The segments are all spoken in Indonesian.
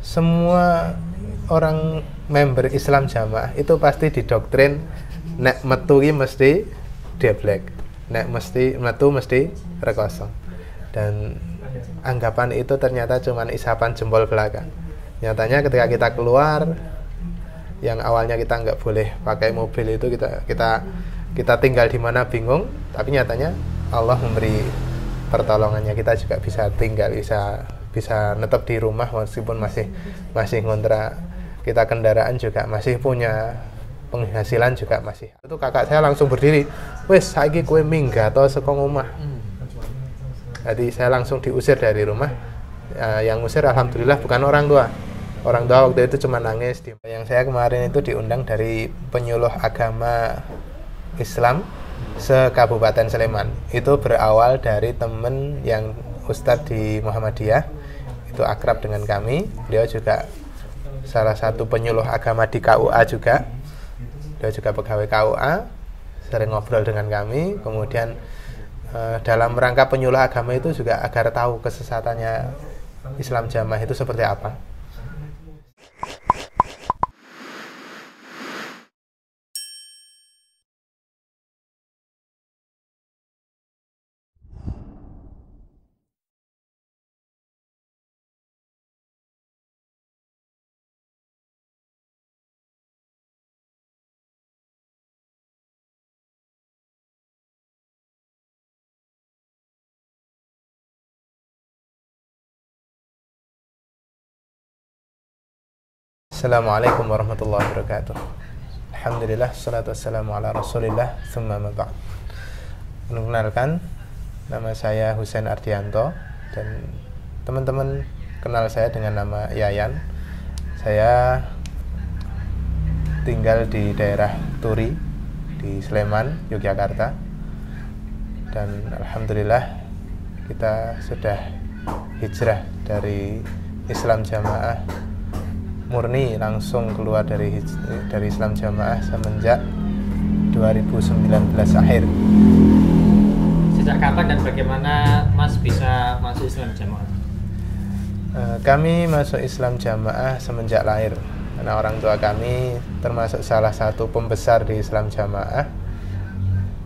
semua orang member Islam Jamaah itu pasti didoktrin nek metu ki mesti deblek, nek mesti metu mesti rekoso. Dan anggapan itu ternyata cuma isapan jempol belaka. Nyatanya ketika kita keluar, yang awalnya kita nggak boleh pakai mobil itu kita tinggal di mana bingung, tapi nyatanya Allah memberi pertolongannya, kita juga bisa tinggal, bisa netep di rumah meskipun masih ngontrak, kita kendaraan juga masih punya, penghasilan juga masih. Itu kakak saya langsung berdiri, wes saiki kowe minggat atau sekong omah. Jadi saya langsung diusir dari rumah. Yang usir alhamdulillah bukan orang tua waktu itu cuma nangis. Yang saya kemarin itu diundang dari penyuluh agama Islam se-Kabupaten Sleman. Itu berawal dari temen yang Ustadz di Muhammadiyah, itu akrab dengan kami. Beliau juga salah satu penyuluh agama di KUA juga. Beliau juga pegawai KUA, sering ngobrol dengan kami. Kemudian dalam rangka penyuluh agama itu juga agar tahu kesesatannya Islam Jamaah itu seperti apa. Assalamualaikum warahmatullahi wabarakatuh. Alhamdulillah, salatu wassalamu ala rasulillah, tsumma ma ba'd. Mengenalkan, nama saya Husain Ardianto, dan teman-teman kenal saya dengan nama Yayan. Saya tinggal di daerah Turi, di Sleman, Yogyakarta. Dan alhamdulillah kita sudah hijrah dari Islam Jamaah murni, langsung keluar dari Islam Jamaah semenjak 2019 akhir. Sejak kapan dan bagaimana Mas bisa masuk Islam Jamaah? Kami masuk Islam Jamaah semenjak lahir, karena orang tua kami termasuk salah satu pembesar di Islam Jamaah,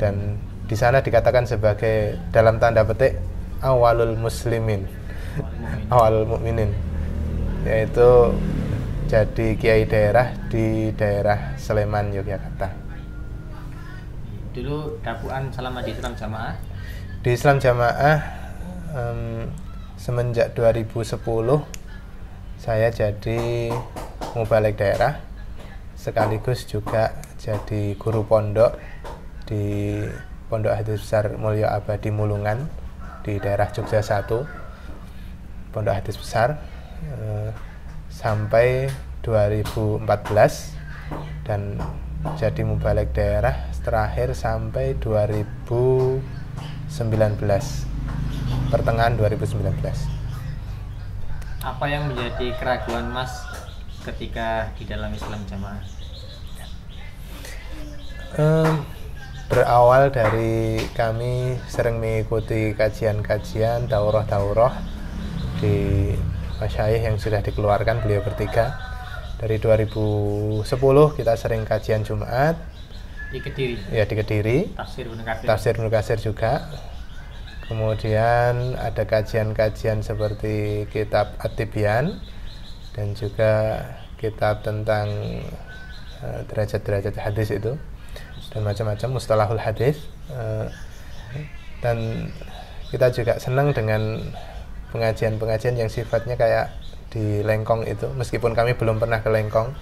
dan di sana dikatakan sebagai dalam tanda petik awalul muslimin, awalul mukminin, yaitu jadi kiai daerah di daerah Sleman, Yogyakarta. Dulu dakwaan selama di Islam Jamaah? Di Islam Jamaah semenjak 2010 saya jadi mubalik daerah, sekaligus juga jadi guru pondok di Pondok Hadis Besar Mulya Abadi Mulungan di daerah Jogja 1, Pondok Hadis Besar, sampai 2014, dan jadi mubalik daerah terakhir sampai 2019, pertengahan 2019. Apa yang menjadi keraguan Mas ketika di dalam Islam Jamaah? Berawal dari kami sering mengikuti kajian-kajian daurah-daurah di masyayikh yang sudah dikeluarkan, beliau bertiga. Dari 2010 kita sering kajian Jumat di Kediri. Ya, di Kediri. Tafsir Ibnu Katsir juga. Kemudian ada kajian-kajian seperti kitab At-Tibyan, dan juga kitab tentang derajat-derajat hadis itu, dan macam-macam mustalahul hadis. Dan kita juga senang dengan pengajian-pengajian yang sifatnya kayak di Lengkong itu, meskipun kami belum pernah ke Lengkong,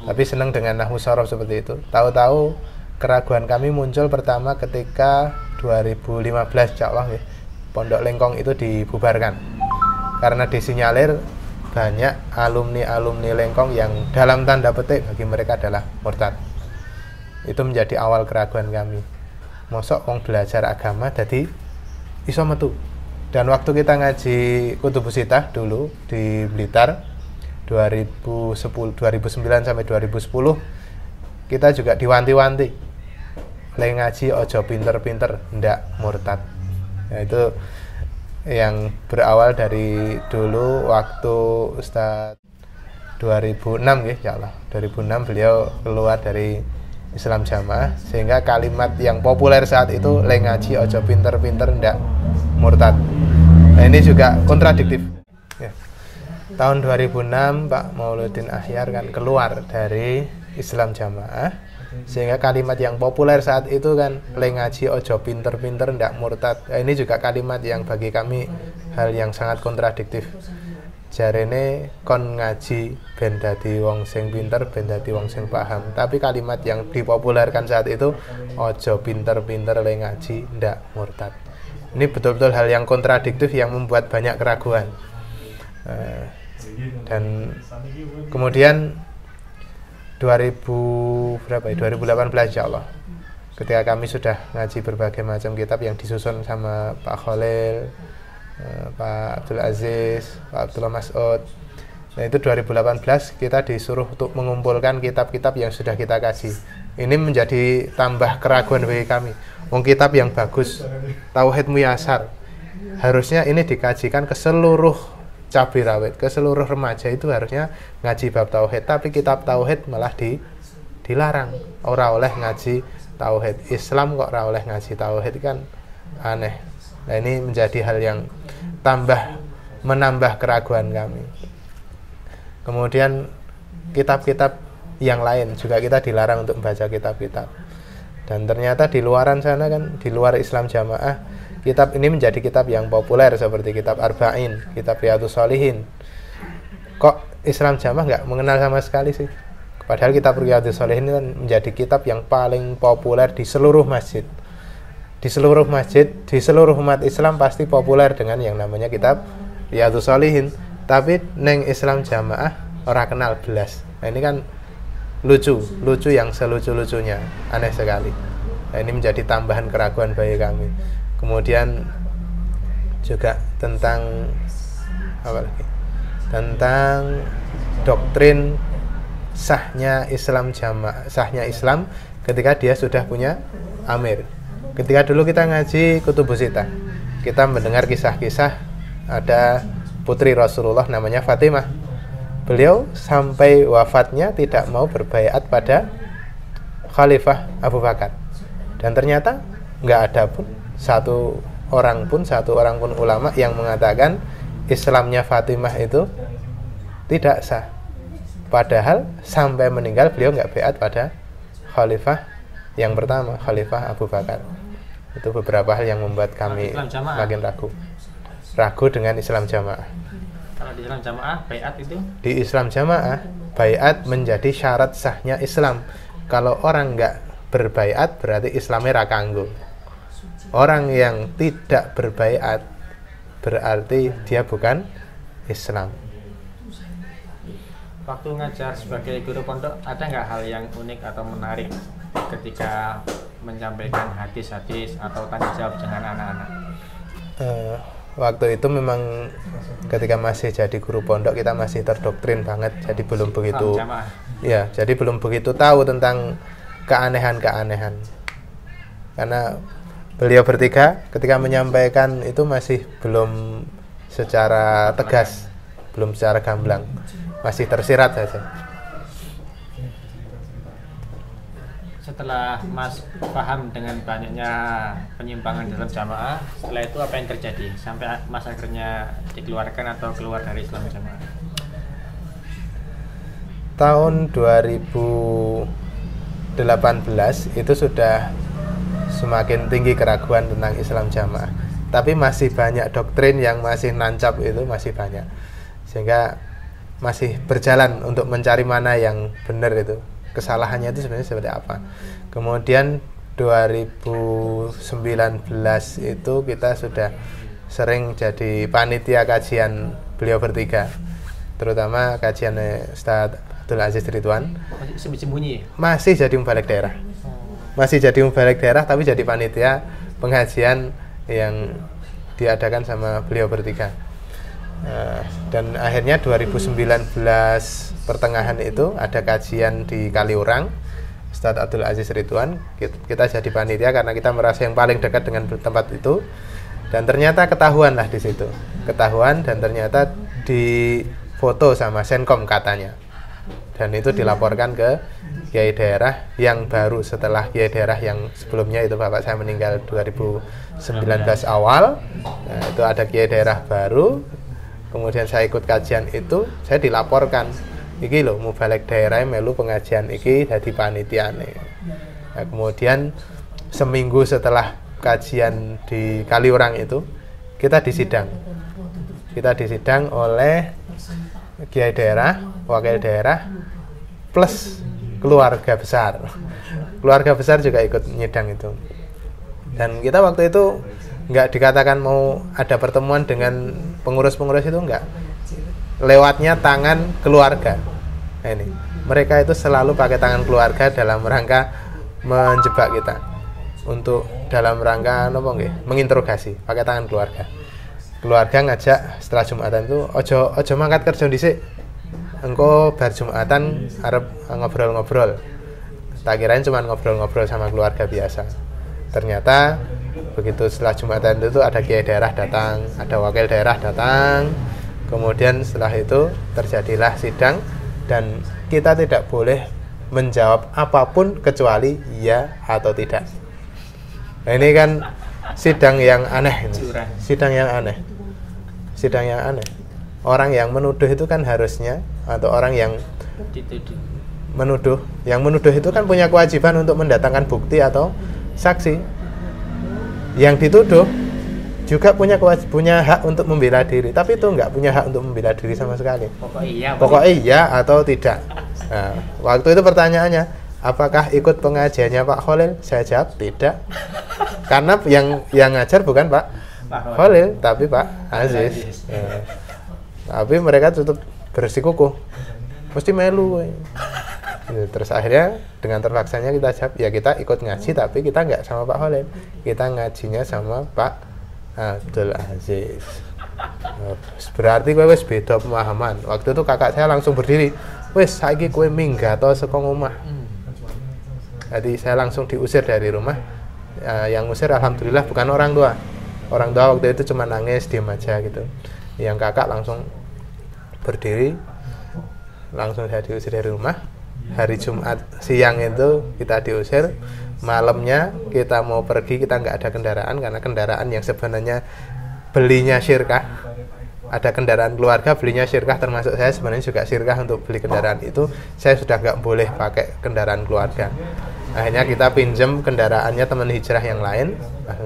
tapi senang dengan nahwu shorof seperti itu. Tahu-tahu keraguan kami muncul pertama ketika 2015, insya Allah, Pondok Lengkong itu dibubarkan karena disinyalir banyak alumni Lengkong yang dalam tanda petik bagi mereka adalah murtad. Itu menjadi awal keraguan kami. Mosok wong belajar agama jadi iso metu. Dan waktu kita ngaji Kutubus Sittah dulu di Blitar 2009 sampai 2010, kita juga diwanti-wanti, lagi ngaji ojo pinter-pinter, ndak murtad. Nah, itu yang berawal dari dulu waktu Ustadz 2006 ya insyaallah 2006 beliau keluar dari Islam Jamaah, sehingga kalimat yang populer saat itu le ngaji ojo pinter-pinter ndak murtad. Nah ini juga kontradiktif ya. Tahun 2006 Pak Mauludin Akhyar kan keluar dari Islam Jamaah, sehingga kalimat yang populer saat itu kan le ngaji ojo pinter-pinter ndak murtad. Nah, ini juga kalimat yang bagi kami hal yang sangat kontradiktif. Jarene kon ngaji ben dadi wong sing pinter, ben dadi wong sing paham. Tapi kalimat yang dipopulerkan saat itu ojo pinter-pinter le ngaji ndak murtad. Ini betul-betul hal yang kontradiktif yang membuat banyak keraguan. Dan kemudian 2018 insyaallah, ketika kami sudah ngaji berbagai macam kitab yang disusun sama Pak Khalil, Pak Abdul Aziz, Pak Abdullah Mas'ud. Nah itu 2018 kita disuruh untuk mengumpulkan kitab-kitab yang sudah kita kaji. Ini menjadi tambah keraguan bagi kami. Wong kitab yang bagus, Tauhid Muyasar, harusnya ini dikajikan ke seluruh cabai rawit, ke seluruh remaja itu harusnya ngaji bab Tauhid. Tapi kitab Tauhid malah dilarang. Ora oleh ngaji Tauhid. Islam kok ora oleh ngaji Tauhid, kan aneh. Nah ini menjadi hal yang menambah keraguan kami. Kemudian kitab-kitab yang lain juga kita dilarang untuk membaca kitab-kitab. Dan ternyata di luaran sana kan, di luar Islam Jamaah, kitab ini menjadi kitab yang populer seperti kitab Arba'in, kitab Riyadhus Shalihin. Kok Islam Jamaah nggak mengenal sama sekali sih? Padahal kitab Riyadhus Shalihin kan menjadi kitab yang paling populer di seluruh masjid. Di seluruh masjid, di seluruh umat Islam pasti populer dengan yang namanya kitab Riyadhus Shalihin. Tapi neng Islam Jamaah ora kenal belas. Nah ini kan lucu yang selucu-lucunya, aneh sekali. Nah ini menjadi tambahan keraguan bagi kami. Kemudian juga tentang apa lagi? Tentang doktrin sahnya Islam Jamaah, sahnya Islam ketika dia sudah punya amir. Ketika dulu kita ngaji Kutubus Sittah, kita mendengar kisah-kisah ada putri Rasulullah namanya Fatimah. Beliau sampai wafatnya tidak mau berbaiat pada Khalifah Abu Bakar. Dan ternyata nggak ada pun satu orang pun ulama yang mengatakan Islamnya Fatimah itu tidak sah. Padahal sampai meninggal beliau nggak baiat pada Khalifah yang pertama, Khalifah Abu Bakar. Itu beberapa hal yang membuat kami makin ragu dengan Islam Jamaah. Kalau di Islam Jamaah, baiat itu? Di Islam Jamaah, baiat menjadi syarat sahnya Islam. Kalau orang nggak berbaiat, berarti Islamnya ra kanggo. Orang yang tidak berbaiat, berarti dia bukan Islam. Waktu ngajar sebagai guru pondok, ada nggak hal yang unik atau menarik ketika menyampaikan hadis-hadis atau tanya jawab dengan anak-anak? Waktu itu memang ketika masih jadi guru pondok kita masih terdoktrin banget, jadi belum begitu jadi belum begitu tahu tentang keanehan-keanehan. Karena beliau bertiga ketika menyampaikan itu masih belum secara tegas, belum secara gamblang, masih tersirat saja. Setelah Mas paham dengan banyaknya penyimpangan dalam jamaah, setelah itu apa yang terjadi sampai Mas akhirnya dikeluarkan atau keluar dari Islam Jamaah? Tahun 2018 itu sudah semakin tinggi keraguan tentang Islam Jamaah, tapi masih banyak doktrin yang masih nancap, itu masih banyak, sehingga masih berjalan untuk mencari mana yang benar, itu kesalahannya itu sebenarnya seperti apa. Kemudian 2019 itu kita sudah sering jadi panitia kajian beliau bertiga, terutama kajian Ustaz Abdul Aziz Ridwan. Masih sembunyi? Masih jadi mubalik daerah. Masih jadi mubalik daerah, tapi jadi panitia pengajian yang diadakan sama beliau bertiga. Dan akhirnya 2019 pertengahan itu ada kajian di Kaliurang, Ustadz Abdul Aziz Ridwan. Kita jadi panitia karena kita merasa yang paling dekat dengan tempat itu, dan ternyata ketahuan lah di situ, dan ternyata di foto sama Senkom katanya. dan itu dilaporkan ke kiai daerah yang baru setelah kiai daerah yang sebelumnya itu bapak saya meninggal 2019 awal. Nah, itu ada kiai daerah baru, kemudian saya ikut kajian itu, saya dilaporkan iki lho mubalek daerah melu pengajian iki dadi panitiane. Nah, kemudian seminggu setelah kajian di Kaliurang itu kita disidang oleh kiai daerah, wakil daerah plus keluarga besar juga ikut nyidang itu. Dan kita waktu itu nggak dikatakan mau ada pertemuan dengan pengurus-pengurus itu, enggak, lewatnya tangan keluarga. Nah, ini mereka itu selalu pakai tangan keluarga dalam rangka menjebak kita, untuk dalam rangka menginterogasi, pakai tangan keluarga ngajak setelah Jumatan itu ojo mangkat kerja dhisik, engko bar Jumatan arep ngobrol-ngobrol. Tak kirain cuma ngobrol-ngobrol sama keluarga biasa. Ternyata begitu setelah Jumatan itu ada kiai daerah datang, ada wakil daerah datang. Kemudian setelah itu terjadilah sidang dan kita tidak boleh menjawab apapun kecuali iya atau tidak. Nah, ini kan sidang yang aneh ini. Sidang yang aneh. Orang yang menuduh itu kan harusnya, atau orang yang menuduh itu kan punya kewajiban untuk mendatangkan bukti atau saksi. Yang dituduh juga punya hak untuk membela diri, tapi itu enggak punya hak untuk membela diri sama sekali. Pokoknya iya atau tidak. Nah, waktu itu pertanyaannya, apakah ikut pengajiannya Pak Khalil? Saya jawab tidak. Karena yang ngajar bukan Pak Khalil, tapi Pak Aziz. Ya. Tapi mereka tetap bersikukuh, mesti melu. Terus akhirnya dengan terpaksanya kita jawab, ya kita ikut ngaji tapi kita nggak sama Pak Khalil, kita ngajinya sama Pak Abdul Aziz. Berarti kowe wis beda pemahaman. Waktu itu kakak saya langsung berdiri, wis saiki kowe minggato saka omah. Jadi saya langsung diusir dari rumah. Yang usir alhamdulillah bukan orang tua waktu itu cuma nangis diam aja gitu. Yang kakak langsung berdiri, langsung saya diusir dari rumah. Hari Jumat siang itu kita diusir, malamnya kita mau pergi, kita nggak ada kendaraan karena kendaraan yang sebenarnya belinya syirkah, ada kendaraan keluarga belinya syirkah, termasuk saya sebenarnya juga syirkah untuk beli kendaraan itu. Saya sudah nggak boleh pakai kendaraan keluarga. Akhirnya kita pinjam kendaraannya teman hijrah yang lain,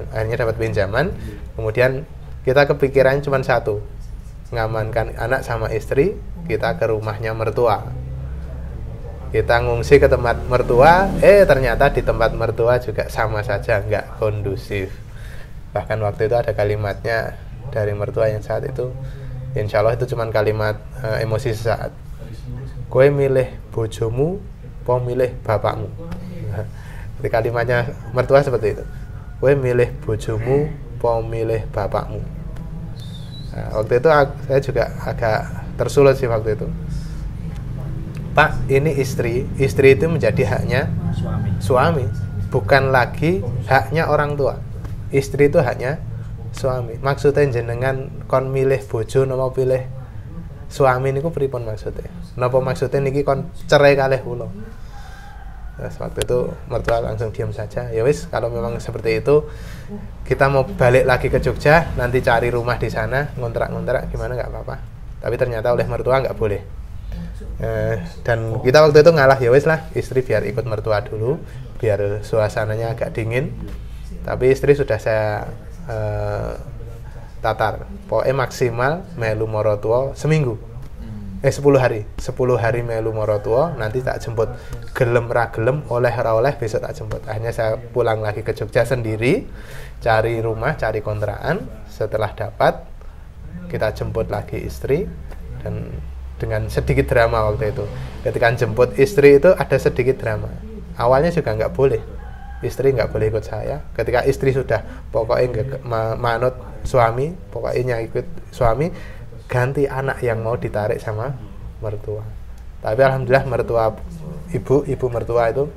akhirnya dapat pinjaman. Kemudian kita kepikiran cuma satu, ngamankan anak sama istri, kita ke rumahnya mertua. Kita ngungsi ke tempat mertua, ternyata di tempat mertua juga sama saja, nggak kondusif. Bahkan waktu itu ada kalimatnya dari mertua yang saat itu, insya Allah itu cuma kalimat emosi sesaat. Kowe milih bojomu, po milih bapakmu. Jadi kalimatnya mertua seperti itu. Kowe milih bojomu, po milih bapakmu. Nah, waktu itu saya juga agak tersulut sih waktu itu. Pak, ini istri itu menjadi haknya suami, bukan lagi haknya orang tua. Istri itu haknya suami. Maksudnya jenengan kon milih bojo napa pilih suami niku pripun maksudnya? Napa maksudnya niki kon cerai kalih kula? Nah, waktu itu mertua langsung diam saja. Ya wis, kalau memang seperti itu kita mau balik lagi ke Jogja, nanti cari rumah di sana, ngontrak-ngontrak gimana nggak apa-apa. Tapi ternyata oleh mertua nggak boleh. Dan kita waktu itu ngalah, ya wis lah, istri biar ikut mertua dulu biar suasananya agak dingin. Tapi istri sudah saya tatar, pokoknya maksimal melu morotua seminggu, 10 hari melu morotua, nanti tak jemput, gelem ra gelem, oleh ra oleh besok tak jemput. Akhirnya saya pulang lagi ke Jogja sendiri, cari rumah, cari kontrakan. Setelah dapat, kita jemput lagi istri, dan dengan sedikit drama waktu itu. Ketika jemput istri itu ada sedikit drama. Awalnya juga nggak boleh, istri nggak boleh ikut saya. Ketika istri sudah pokoknya manut suami, pokoknya ikut suami, ganti anak yang mau ditarik sama mertua. Tapi alhamdulillah mertua ibu mertua itu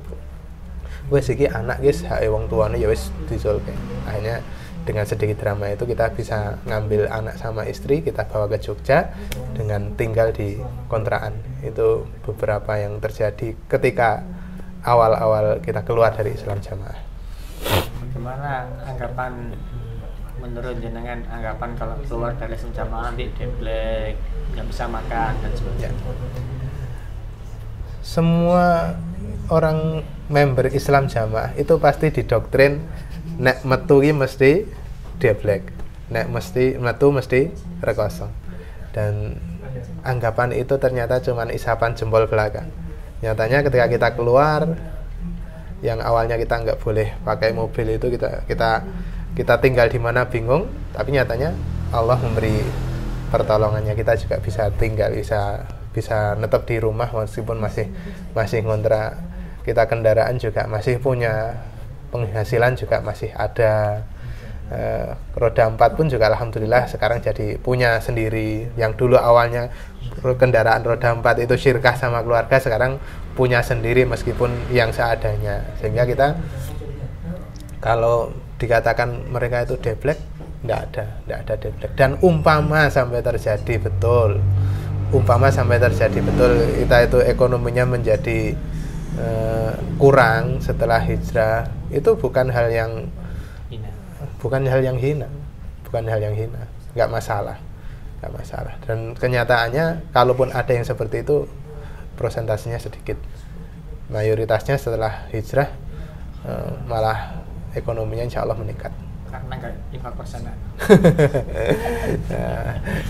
wis iki anak guys hake wong tuane ya wis disolke. Akhirnya dengan sedikit drama itu kita bisa ngambil anak sama istri, kita bawa ke Jogja dengan tinggal di kontrakan. Itu beberapa yang terjadi ketika awal-awal kita keluar dari Islam Jamaah. Bagaimana anggapan menurut jenengan, anggapan kalau keluar dari Islam Jamaah nanti deblek, nggak bisa makan dan sebagainya? Semua orang member Islam Jamaah itu pasti didoktrin nek metu ki mesti deblek, nek mesti metu mesti rekoso. Dan anggapan itu ternyata cuma isapan jempol belaka. Nyatanya ketika kita keluar, yang awalnya kita nggak boleh pakai mobil itu kita tinggal di mana bingung, tapi nyatanya Allah memberi pertolongannya, kita juga bisa tinggal, bisa netep di rumah meskipun masih ngontrak. Kita kendaraan juga masih punya, penghasilan juga masih ada, roda 4 pun juga alhamdulillah sekarang jadi punya sendiri. Yang dulu awalnya kendaraan roda 4 itu syirkah sama keluarga, sekarang punya sendiri meskipun yang seadanya. Sehingga kita kalau dikatakan mereka itu deblek, tidak ada deblek. Dan umpama sampai terjadi betul kita itu ekonominya menjadi kurang setelah hijrah, itu bukan hal yang hina, nggak masalah. Dan kenyataannya kalaupun ada yang seperti itu, persentasenya sedikit. Mayoritasnya setelah hijrah malah ekonominya insya Allah meningkat. Karena nggak infak persenan.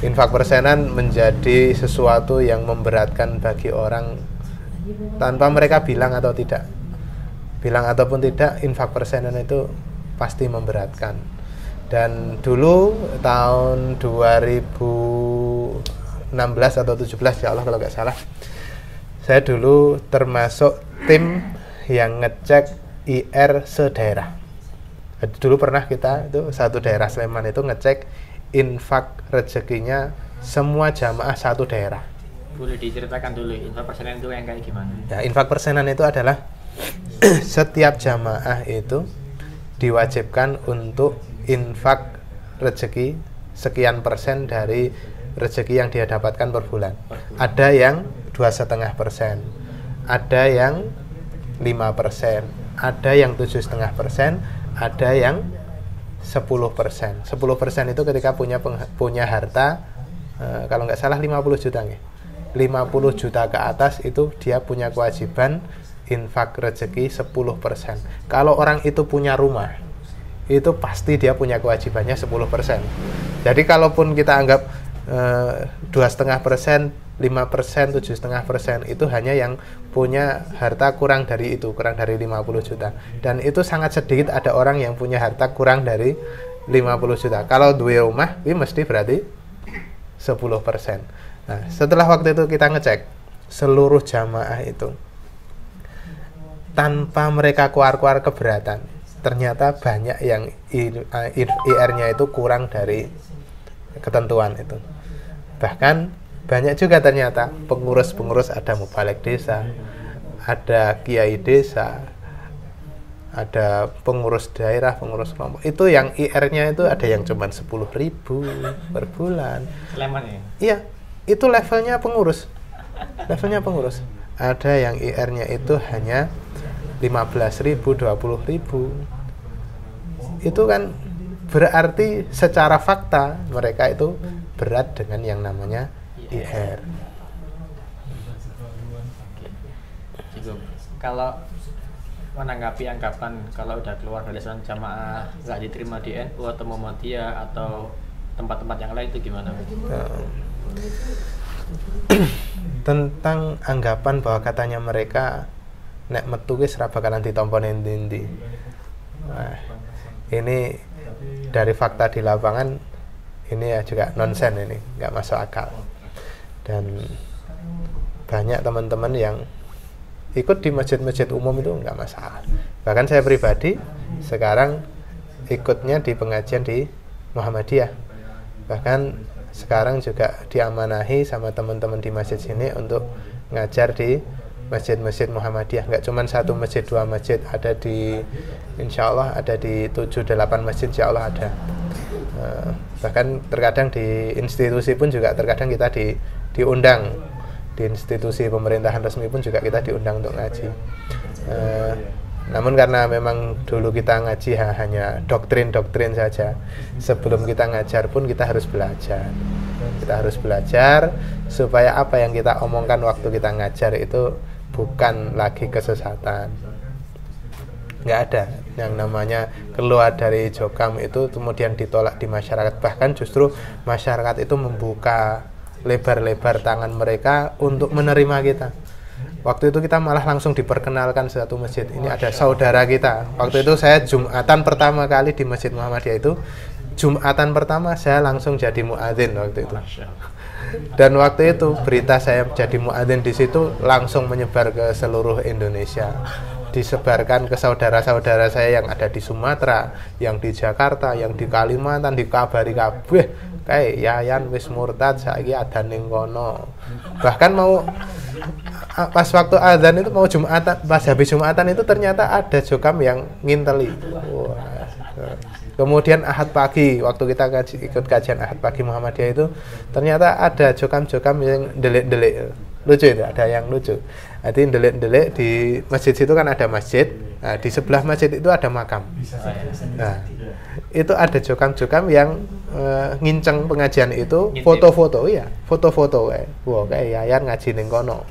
Infak persenan menjadi sesuatu yang memberatkan bagi orang tanpa mereka bilang ataupun tidak, infak persenan itu pasti memberatkan. Dan dulu tahun 2016 atau 17 ya Allah kalau nggak salah, saya dulu termasuk tim yang ngecek IR sedaerah. Dulu pernah kita itu satu daerah Sleman itu ngecek infak rezekinya semua jamaah satu daerah. Boleh diceritakan dulu infak persenan itu yang kayak gimana? Ya, infak persenan itu adalah setiap jamaah itu diwajibkan untuk infak rezeki sekian persen dari rezeki yang dia dapatkan per bulan. Ada yang 2,5%, ada yang 5%, ada yang 7,5%, ada yang 10%. 10% itu ketika punya harta kalau nggak salah 50 juta nih. 50 juta ke atas itu dia punya kewajiban infak rezeki 10%. Kalau orang itu punya rumah, itu pasti dia punya kewajibannya 10%. Jadi kalaupun kita anggap 2,5%, 5%, 7,5% itu hanya yang punya harta kurang dari 50 juta. Dan itu sangat sedikit ada orang yang punya harta kurang dari 50 juta. Kalau dua rumah, ini mesti berarti 10%. Nah, setelah waktu itu kita ngecek seluruh jamaah itu tanpa mereka keluar keberatan, ternyata banyak yang IR-nya itu kurang dari ketentuan itu. Bahkan banyak juga ternyata pengurus ada mubalik desa, ada kiai desa, ada pengurus daerah, pengurus kelompok. Itu yang IR-nya itu ada yang cuma 10.000 per bulan. Sleman ya? Iya, itu levelnya pengurus. Ada yang IR-nya itu hanya 15.000, 20.000. Itu kan berarti secara fakta mereka itu berat dengan yang namanya IR. Kalau menanggapi anggapan kalau udah keluar dari Islam Jamaah nggak diterima di NU atau Muhammadiyah atau tempat-tempat yang lain itu gimana? Tentang anggapan bahwa katanya mereka nek metu wis ora bakalan ditampa endi-endi. Nah, ini dari fakta di lapangan ini ya juga nonsen, ini nggak masuk akal. Dan banyak teman-teman yang ikut di masjid-masjid umum itu nggak masalah. Bahkan saya pribadi sekarang ikutnya di pengajian di Muhammadiyah. Bahkan sekarang juga diamanahi sama teman-teman di masjid sini untuk ngajar di masjid-masjid Muhammadiyah, nggak cuma satu masjid, dua masjid, ada di insya Allah ada di 7-8 masjid insya Allah ada. Bahkan terkadang di institusi pun juga terkadang kita diundang, di institusi pemerintahan resmi pun juga kita diundang untuk ngaji. Namun karena memang dulu kita ngaji hanya doktrin-doktrin saja, sebelum kita ngajar pun kita harus belajar. Kita harus belajar supaya apa yang kita omongkan waktu kita ngajar itu bukan lagi kesesatan. Nggak ada yang namanya keluar dari Jokam itu kemudian ditolak di masyarakat. Bahkan justru masyarakat itu membuka lebar-lebar tangan mereka untuk menerima kita. Waktu itu kita malah langsung diperkenalkan satu masjid. Ini ada saudara kita. Waktu itu saya Jumatan pertama kali di Masjid Muhammadiyah itu, Jumatan pertama saya langsung jadi muadzin waktu itu. Dan waktu itu berita saya jadi muadzin di situ langsung menyebar ke seluruh Indonesia. Disebarkan ke saudara-saudara saya yang ada di Sumatera, yang di Jakarta, yang di Kalimantan, dikabari kabeh kayak Yayan wis murtad saiki adzan ning kono. Bahkan mau pas waktu adzan itu mau Jumatan, pas habis Jumatan itu ternyata ada Jokam yang nginteli. Wah. Kemudian Ahad pagi waktu kita ikut kajian Ahad pagi Muhammadiyah itu ternyata ada Jokam-Jokam yang delik-delik. Lucu itu, ada yang lucu. Jadi delik-delik di masjid situ kan ada masjid. Nah, di sebelah masjid itu ada makam. Nah, itu ada Jokam-Jokam yang nginceng pengajian itu, foto-foto, iya, foto-foto kayak Yayan ngaji ning kono,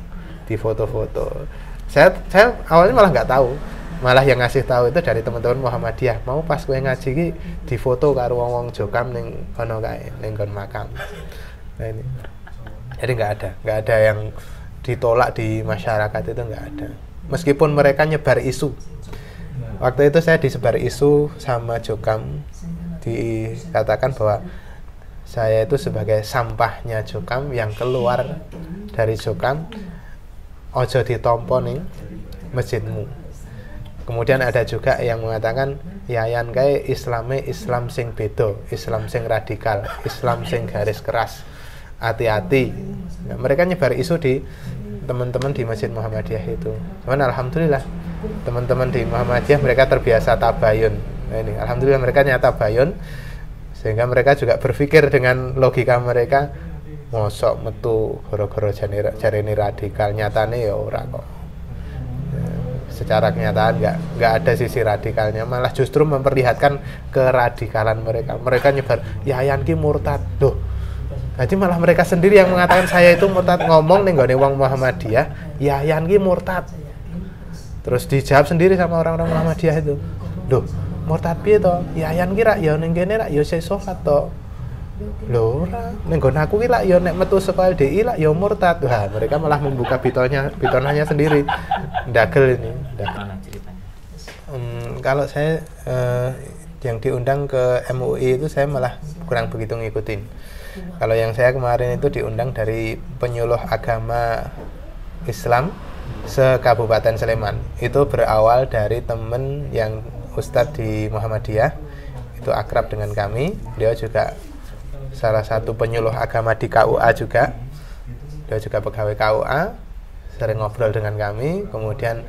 di foto-foto. Saya awalnya malah nggak tahu. Malah yang ngasih tahu itu dari teman-teman Muhammadiyah, mau pas kowe ngaji ki di foto karo wong Jokam ning kono kae, ning kon makam. Nah ini. Jadi nggak ada yang ditolak di masyarakat, itu nggak ada. Meskipun mereka nyebar isu. Waktu itu saya disebar isu sama Jokam, dikatakan bahwa saya itu sebagai sampahnya Jokam yang keluar dari Jokam, ojo ditompo ning masjidmu. Kemudian ada juga yang mengatakan Yayan kae Islame Islam sing beda, Islam sing radikal, Islam sing garis keras. Hati-hati. Nah, mereka nyebar isu di teman-teman di Masjid Muhammadiyah itu. Cuman alhamdulillah teman-teman di Muhammadiyah mereka terbiasa tabayun. Nah, ini alhamdulillah mereka nyata tabayun sehingga mereka juga berpikir dengan logika mereka, mosok metu gara-gara jarene radikal, nyatane ya ora kok. Secara kenyataan nggak ada sisi radikalnya, malah justru memperlihatkan keradikalan mereka nyebar Yayan ki murtad. Loh, jadi malah mereka sendiri yang mengatakan saya itu murtad, ngomong nih nggone wong Muhammadiyah Yayan ki murtad. Terus dijawab sendiri sama orang-orang Muhammadiyah itu, loh murtad piye to? Yayan ki rak ya ning kene rak ya sik salat to. Lho ora, ning nggon aku ki lak ya nek metu saka LDI lak ya murtad. Wah, mereka malah membuka bitonanya sendiri. Ndagel ini. Kalau saya yang diundang ke MUI itu saya malah kurang begitu ngikutin. Kalau yang saya kemarin itu diundang dari penyuluh agama Islam se-Kabupaten Sleman. Itu berawal dari teman yang Ustadz di Muhammadiyah, itu akrab dengan kami. Dia juga salah satu penyuluh agama di KUA juga. Dia juga pegawai KUA, sering ngobrol dengan kami. Kemudian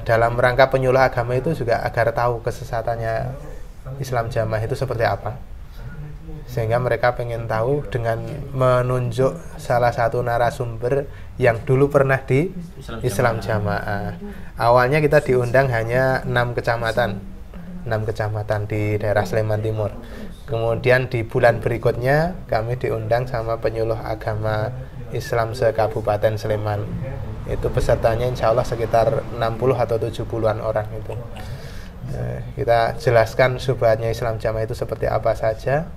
dalam rangka penyuluh agama itu juga agar tahu kesesatannya Islam Jamaah itu seperti apa. Sehingga mereka pengen tahu dengan menunjuk salah satu narasumber yang dulu pernah di Islam Jamaah. Awalnya kita diundang hanya 6 kecamatan di daerah Sleman Timur. Kemudian di bulan berikutnya kami diundang sama penyuluh agama Islam se-Kabupaten Sleman. Itu pesertanya insya Allah sekitar 60 atau 70-an orang itu. Kita jelaskan syubhatnya Islam Jamaah itu seperti apa saja.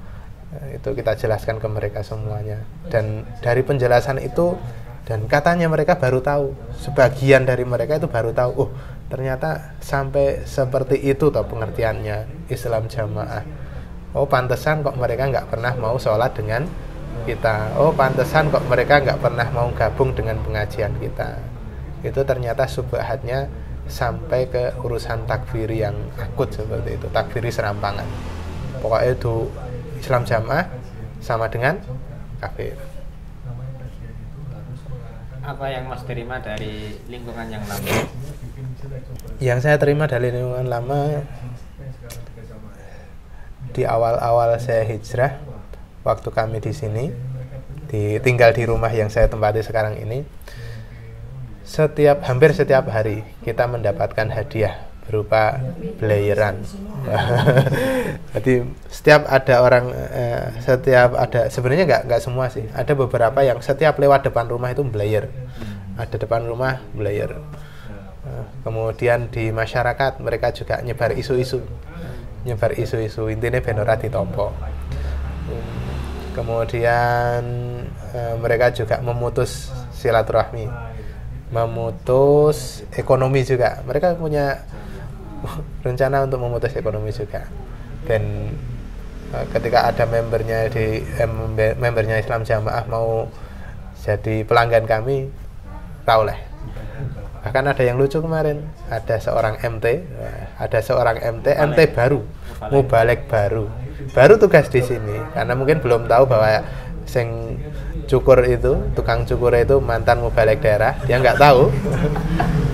Itu kita jelaskan ke mereka semuanya. Dan dari penjelasan itu, dan katanya mereka baru tahu, sebagian dari mereka itu baru tahu, oh ternyata sampai seperti itu toh pengertiannya Islam Jamaah. Oh pantesan kok mereka nggak pernah mau sholat dengan kita. Oh pantesan kok mereka nggak pernah mau gabung dengan pengajian kita. Itu ternyata subhatnya sampai ke urusan takfiri yang akut seperti itu, takfiri serampangan. Pokoknya itu Islam Jamaah sama dengan kafir. apa yang Mas terima dari lingkungan yang lama? Yang saya terima dari lingkungan lama, di awal-awal saya hijrah, waktu kami di sini, tinggal di rumah yang saya tempati sekarang ini, hampir setiap hari kita mendapatkan hadiah berupa belayeran. Jadi setiap ada orang, sebenarnya nggak semua sih, ada beberapa yang setiap lewat depan rumah itu belayer, ada depan rumah belayer. Kemudian di masyarakat mereka juga nyebar isu-isu, intinya ben ora ditompo. Kemudian mereka juga memutus silaturahmi, memutus ekonomi juga. Mereka punya rencana untuk memutus ekonomi juga. Dan ketika ada membernya Islam Jamaah mau jadi pelanggan kami, tahulah. Bahkan ada yang lucu kemarin, ada seorang MT baru, mubalek baru tugas di sini, karena mungkin belum tahu bahwa sing tukang cukur itu mantan mubalek daerah, dia nggak tahu.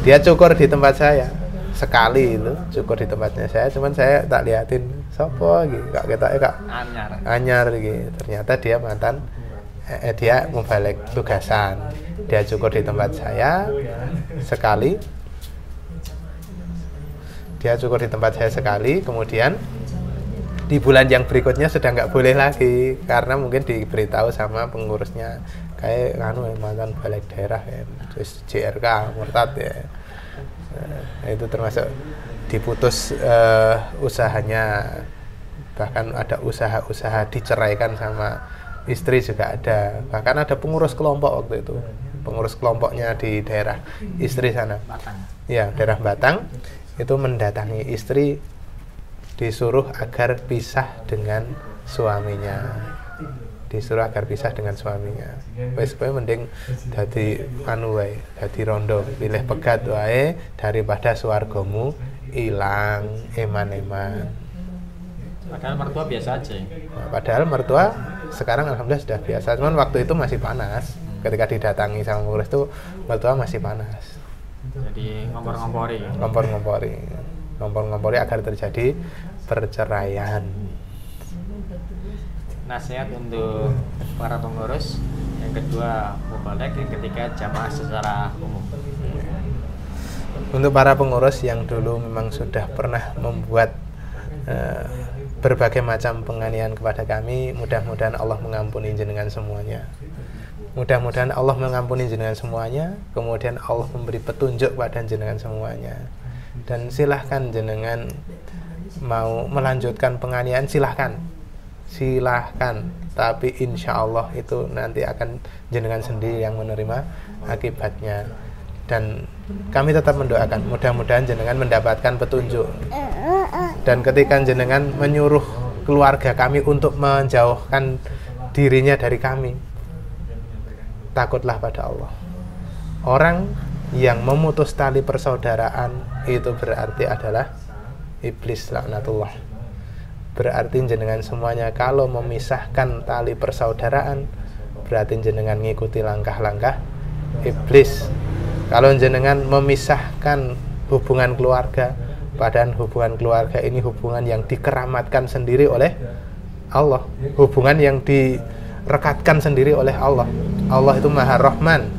Dia cukur di tempat saya sekali, itu cukur di tempatnya saya, cuman saya tak liatin sopo gitu, kak anyar gitu. Ternyata dia dia mubalek tugasan, dia cukur di tempat saya sekali, kemudian di bulan yang berikutnya sudah nggak boleh lagi, karena mungkin diberitahu sama pengurusnya kayak mantan balik daerah ya, terus JRK murtad ya. Itu termasuk diputus usahanya, bahkan ada usaha diceraikan sama istri juga ada. Bahkan ada pengurus kelompok waktu itu, pengurus kelompoknya di daerah istri sana, daerah Batang, itu mendatangi istri, disuruh agar pisah dengan suaminya. Wes kowe mending dadi dadi rondo, pilih pegat wae daripada swargamu ilang eman-eman. Padahal mertua biasa aja. Padahal mertua sekarang alhamdulillah sudah biasa, cuman waktu itu masih panas. Ketika didatangi sama pengurus itu mertua masih panas. Jadi ngompor-ngompori agar terjadi perceraian. Nasihat untuk para pengurus, yang kedua mubalek, yang ketiga jamaah secara umum. Untuk para pengurus yang dulu memang sudah pernah membuat berbagai macam penganiayaan kepada kami, mudah-mudahan Allah mengampuni jenengan semuanya. Kemudian Allah memberi petunjuk pada jenengan semuanya. Dan silahkan jenengan mau melanjutkan penganiayaan, silahkan, tapi insya Allah itu nanti akan jenengan sendiri yang menerima akibatnya. Dan kami tetap mendoakan, mudah-mudahan jenengan mendapatkan petunjuk. Dan ketika jenengan menyuruh keluarga kami untuk menjauhkan dirinya dari kami, takutlah pada Allah. Orang yang memutus tali persaudaraan itu berarti adalah iblis laknatullah. Berarti jenengan semuanya kalau memisahkan tali persaudaraan, berarti jenengan ngikuti langkah-langkah iblis. Kalau jenengan memisahkan hubungan keluarga, padahal hubungan keluarga ini hubungan yang dikeramatkan sendiri oleh Allah, hubungan yang direkatkan sendiri oleh Allah. Allah itu Maha Rahman,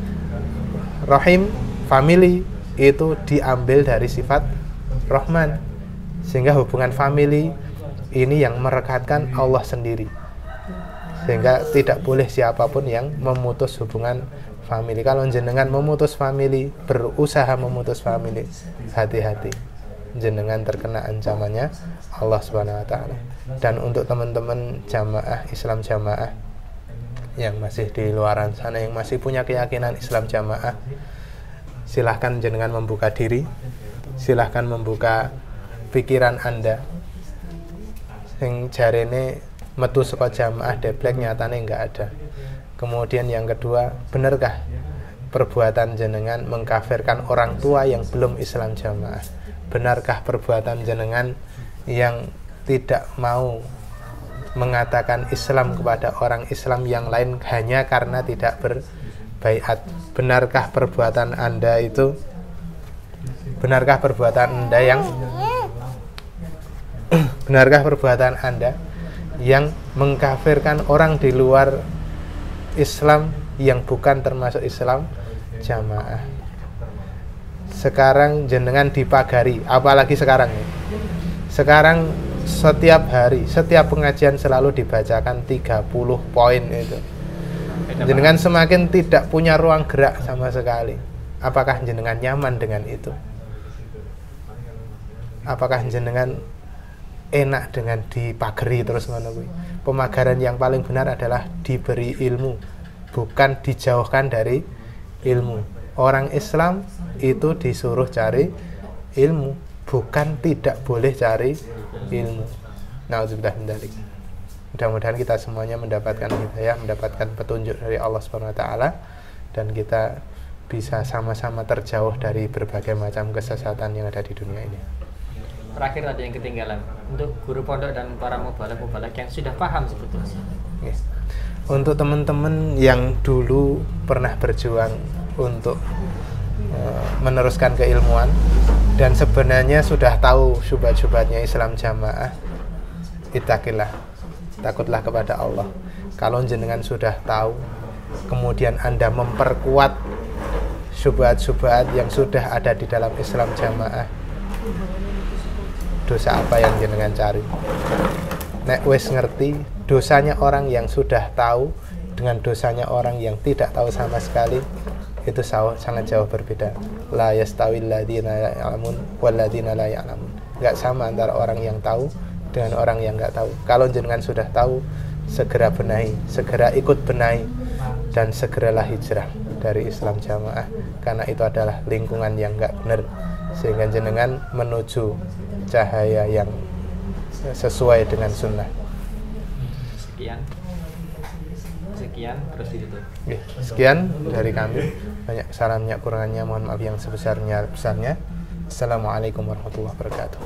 Rahim. Family itu diambil dari sifat Rahman, sehingga hubungan family ini yang merekatkan Allah sendiri, sehingga tidak boleh siapapun yang memutus hubungan family. Kalau jenengan memutus family, berusaha memutus family, hati-hati, jenengan terkena ancamannya Allah Subhanahu wa taala. Dan untuk teman-teman jamaah Islam Jamaah yang masih di luaran sana, yang masih punya keyakinan Islam Jamaah, silahkan jenengan membuka diri, silahkan membuka pikiran Anda. Sing jarene metu saka jamaah deblek, nyatane enggak ada. Kemudian yang kedua, benarkah perbuatan jenengan mengkafirkan orang tua yang belum Islam Jamaah? Benarkah perbuatan jenengan yang tidak mau mengatakan Islam kepada orang Islam yang lain hanya karena tidak berbaiat benarkah perbuatan Anda itu, benarkah perbuatan Anda yang benarkah perbuatan Anda yang mengkafirkan orang di luar Islam yang bukan termasuk Islam jamaah. Sekarang jenengan dipagari, apalagi sekarang ya. Sekarang setiap hari, setiap pengajian selalu dibacakan 30 poin itu. Jenengan semakin tidak punya ruang gerak sama sekali. Apakah jenengan nyaman dengan itu? Apakah jenengan enak dengan dipagari terus ngono kuwi? Pemagaran yang paling benar adalah diberi ilmu, bukan dijauhkan dari ilmu. Orang Islam itu disuruh cari ilmu, bukan tidak boleh cari ilmu. Nauzubillah min dzalik. Mudah-mudahan kita semuanya mendapatkan hidayah, mendapatkan petunjuk dari Allah Subhanahu wa taala, dan kita bisa sama-sama terjauh dari berbagai macam kesesatan yang ada di dunia ini. Terakhir tadi yang ketinggalan, untuk guru pondok dan para mubalagh yang sudah paham sebetulnya. Yes. Untuk teman-teman yang dulu pernah berjuang untuk meneruskan keilmuan dan sebenarnya sudah tahu syubhat-syubhatnya Islam jamaah, ittaqillah, takutlah kepada Allah. Kalau jenengan sudah tahu, kemudian Anda memperkuat syubhat-syubhat yang sudah ada di dalam Islam jamaah, dosa apa yang jenengan cari? Nek wis ngerti, dosanya orang yang sudah tahu dengan dosanya orang yang tidak tahu sama sekali, itu sangat jauh berbeda. La yastawil ladzina ya'lamun wal ladzina la ya'lamun. Enggak sama antara orang yang tahu dengan orang yang enggak tahu. Kalau jenengan sudah tahu, segera benahi, segera ikut benahi, dan segeralah hijrah dari Islam jamaah, karena itu adalah lingkungan yang enggak benar, sehingga jenengan menuju cahaya yang sesuai dengan sunnah. Sekian terus ditutup. Sekian dari kami. Banyak kesalahan, banyak kurangannya, mohon maaf yang sebesarnya. Assalamualaikum warahmatullahi wabarakatuh.